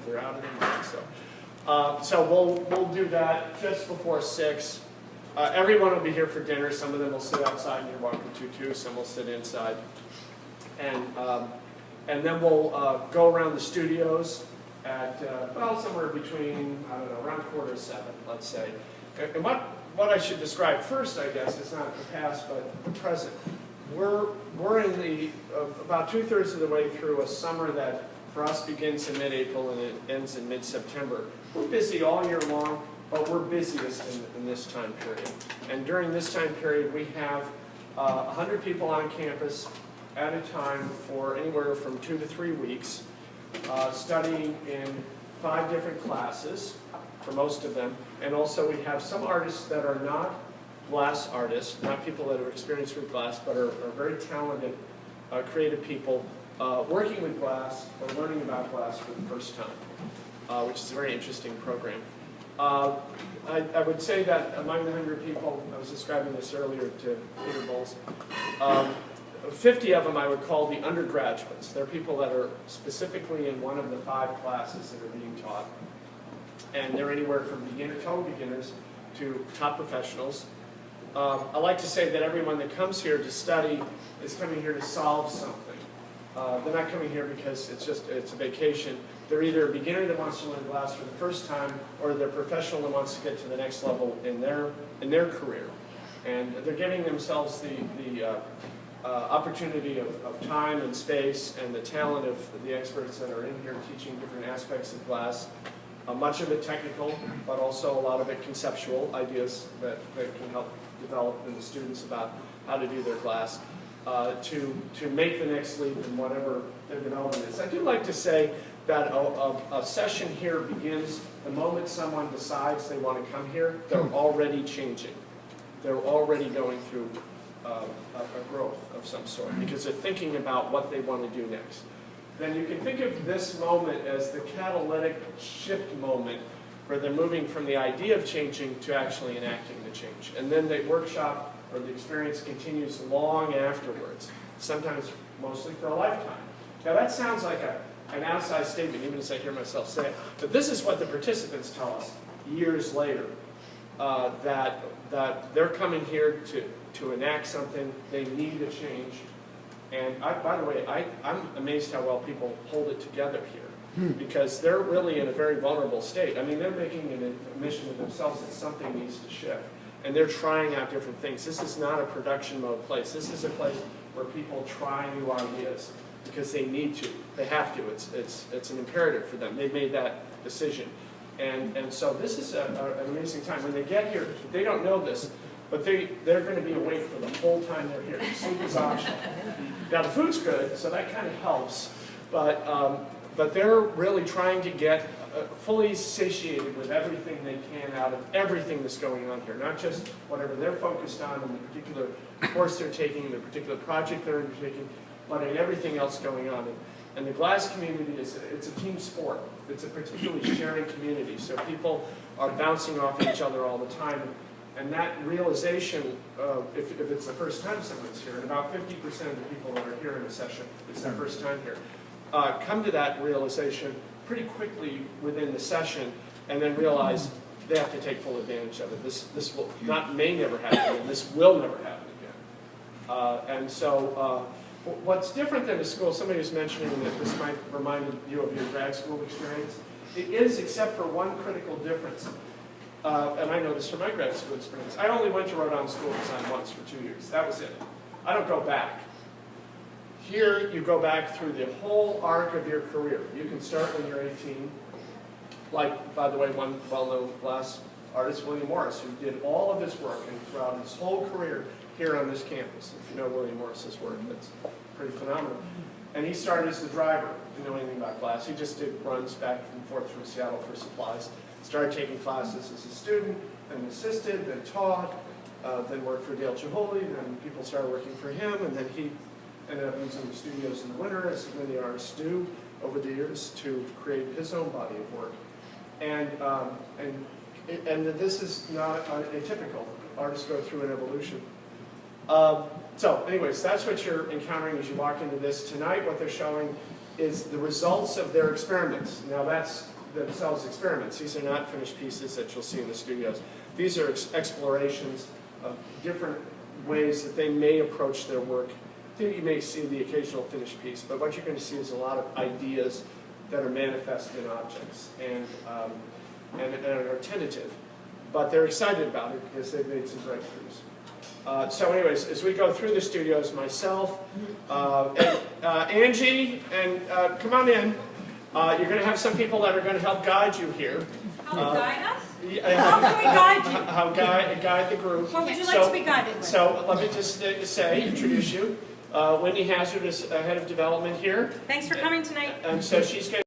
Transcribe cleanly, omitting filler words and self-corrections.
they're out of their minds. So we'll do that just before 6. Everyone will be here for dinner. Some of them will sit outside and you're welcome to too. Some will sit inside. And then we'll go around the studios at, well, somewhere between, I don't know, around 6:45, let's say. And what I should describe first, I guess, is not the past, but the present. We're in the, about 2/3 of the way through a summer that for us begins in mid-April and it ends in mid-September. We're busy all year long, but we're busiest in this time period. And during this time period, we have 100 people on campus at a time for anywhere from 2 to 3 weeks, studying in 5 different classes for most of them. And also we have some artists that are not glass artists, not people that are experienced with glass, but are very talented, creative people working with glass or learning about glass for the first time, which is a very interesting program. I would say that among the 100 people, I was describing this earlier to Peter Bowles, 50 of them I would call the undergraduates. They're people that are specifically in one of the 5 classes that are being taught. And they're anywhere from total beginners to top professionals. I like to say that everyone that comes here to study is coming here to solve something. They're not coming here because it's a vacation. They're either a beginner that wants to learn glass for the first time, or they're a professional that wants to get to the next level in their career. And they're giving themselves the opportunity of time and space and the talent of the experts that are in here teaching different aspects of glass. Much of it technical, but also a lot of it conceptual ideas that can help develop in the students about how to do their glass, to make the next leap in whatever their development is. I do like to say that a session here begins the moment someone decides they want to come here. They're already changing. They're already going through a growth of some sort because they're thinking about what they want to do next. Then you can think of this moment as the catalytic shift moment where they're moving from the idea of changing to actually enacting the change. And then the workshop or the experience continues long afterwards, sometimes mostly for a lifetime. Now that sounds like an outside statement, even as I hear myself say it, but this is what the participants tell us years later, that they're coming here to enact something, they need a change. And by the way, I'm amazed how well people hold it together here, because they're really in a very vulnerable state. I mean, they're making an admission to themselves that something needs to shift, and they're trying out different things. This is not a production mode place. This is a place where people try new ideas because they need to. They have to. It's an imperative for them. They've made that decision. And so this is an amazing time. When they get here, they don't know this, but they're going to be awake for the whole time they're here. Sleep is optional. Now the food's good, so that kind of helps, but they're really trying to get fully satiated with everything they can out of everything that's going on here, not just whatever they're focused on in the particular course they're taking, the particular project they're undertaking, but in everything else going on. And the glass community it's a team sport. It's a particularly sharing community, so people are bouncing off each other all the time. And that realization, if it's the first time someone's here, and about 50% of the people that are here in a session, it's their first time here, come to that realization pretty quickly within the session, and then realize they have to take full advantage of it. This will may never happen, and this will never happen again. And so, what's different than a school? Somebody was mentioning that this might remind you of your grad school experience. It is, except for one critical difference. And I know this from my grad school experience. I only went to Rhode Island School of Design once for 2 years. That was it. I don't go back. Here, you go back through the whole arc of your career. You can start when you're 18. Like, by the way, one well-known glass artist, William Morris, who did all of his work and throughout his whole career here on this campus. If you know William Morris's work, that's pretty phenomenal. And he started as the driver. Didn't know anything about glass. He just did runs back and forth from Seattle for supplies. Started taking classes as a student, then assisted, then taught, then worked for Dale Chihuly, then people started working for him, and then he ended up using the studios in the winter, as many artists do over the years, to create his own body of work. And this is not atypical. Artists go through an evolution. So anyways, that's what you're encountering as you walk into this. Tonight, what they're showing is the results of their experiments. Now that's themselves experiments. These are not finished pieces that you'll see in the studios. These are explorations of different ways that they may approach their work. I think you may see the occasional finished piece, but what you're going to see is a lot of ideas that are manifest in objects and are tentative. But they're excited about it because they've made some breakthroughs. So anyways, as we go through the studios, myself, and Angie, and come on in. You're going to have some people that are going to help guide you here. Help guide us? How can we guide you? How guide the group. What would you like to be guided with? So let me just introduce you. Wendy Hazard is head of development here. Thanks for coming tonight. And so she's going to